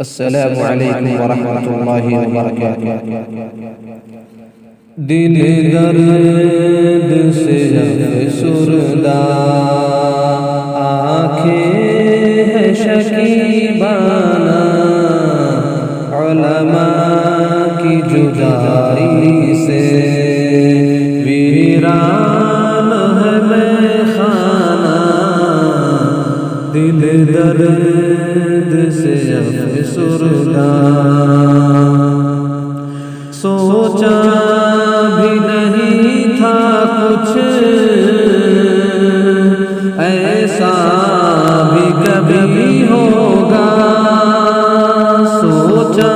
السلام علیکم ورحمۃ اللہ وبرکاتہ۔ دل درد سے افسردہ، آنکھیں ہیں شکیبانہ، علماء کی جدائی سے ویران ہے میخانہ۔ دل درد سے افسردہ، سوچا بھی نہیں تھا کچھ ایسا بھی کبھی ہوگا، سوچا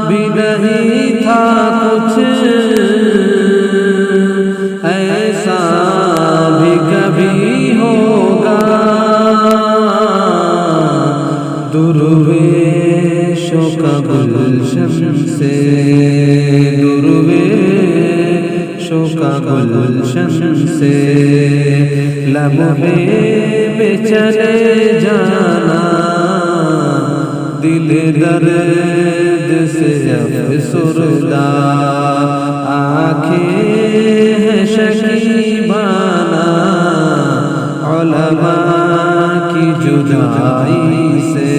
بھی نہیں تھا کچھ ایسا بھی کبھی ہوگا۔ درویشوں کا گلشن سے، درویشوں کا گلشن سے لمحے میں چلے جانا۔ دل درد سے افسردہ، آنکھیں ہیں شکیبانہ، علماء کی جدائی سے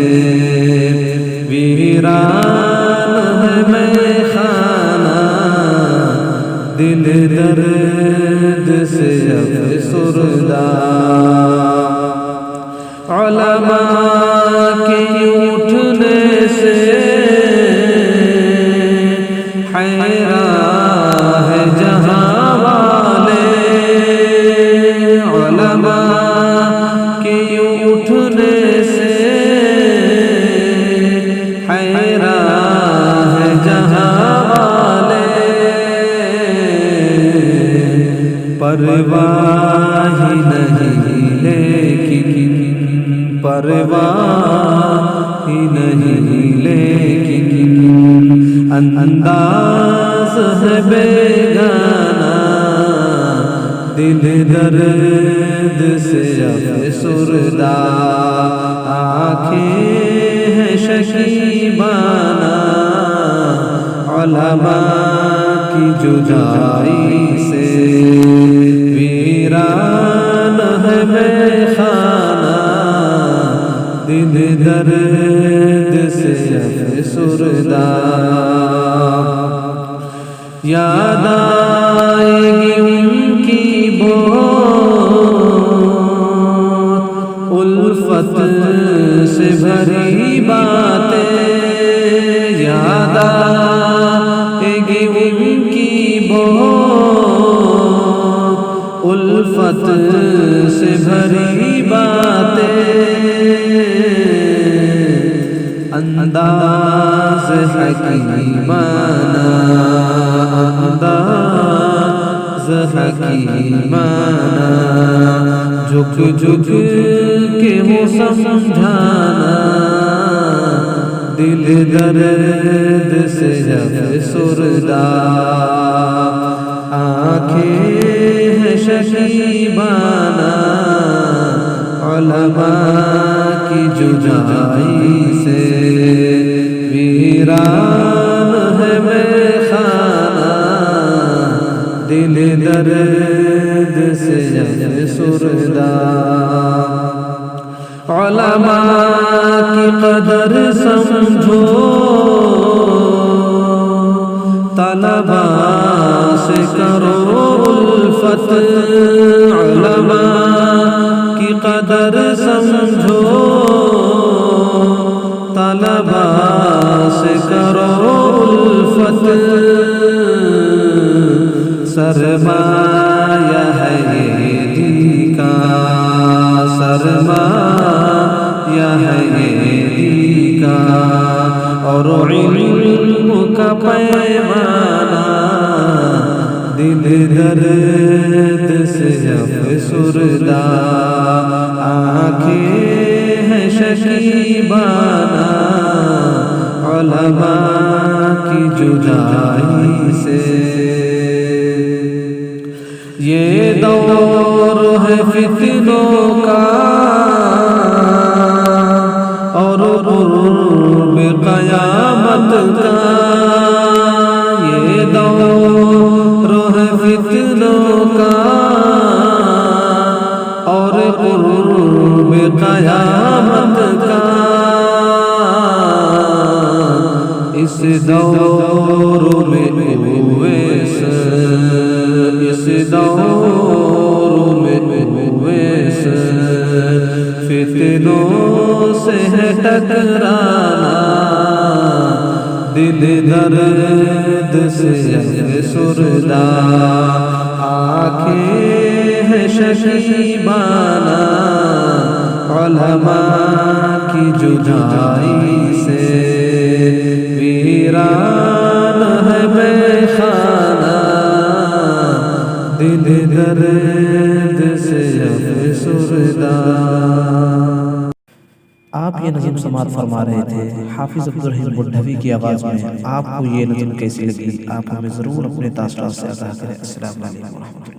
ویران ہے میخانہ۔ دل درد سے افسردہ، علماء کے اٹھنے سے حیران ہے جہاں والے، علماء کے اٹھنے سے حیران ہے جہاں والے۔ پرواہ ہی نہیں لیکن، پرواہ ہی نہیں لیکن انداز ہے بیگانہ۔ دل درد سے افسردہ، آنکھیں ہیں شکیبانہ، علماء کی جدائی سے ویران ہے میخانہ۔ دل درد سے افسردہ، یاد آئے گی ان کی بہت الفت سے بھری باتیں، یاد آئے گی ان کی بہت الفت سے بھری باتیں۔ انداز حکیمانہ، انداز حکیمانہ، جھک جھک کے وہ سمجھانا۔ دل درد سے افسردہ، آنکھیں ہیں شکیبانہ، علماء کی جدائی سے ویران ہے میخانہ۔ دل درد سے افسردہ، علماء کی قدر سمجھو، طلبا سے کرو الفت، علماء کی قدر سمجھو، طلبا سے کرو الفت۔ سرمایہ ہے یہ دین کا، سرمایہ ہے یہ دین کا، اور علم کا پیمانہ۔ دل درد سے افسردہ، آنکھیں ہیں شکیبانہ، علماء کی جدائی سے۔ یہ دور ہے فتنوں کا اور قرب قیامت کا یہ دور ہے فتنوں کا، اور قرب قیامت کا اس دور میں اویس، اس دور میں اویس فتنوں سے ہے ٹکرانا، دل درد سے افسردہ، آنکھیں ہیں شکیبانہ، علماء کی جدائی سے ویران ہے میخانہ، دل درد سے افسردہ۔ آپ یہ نظم سماعت فرما رہے تھے حافظ عبدالرحیم بڈھوی کی آواز میں۔ آپ کو یہ نظم کیسی لگی؟ آپ ہمیں ضرور اپنے تاثرات سے آگاہ کریں۔ السلام علیکم ورحمۃ اللہ۔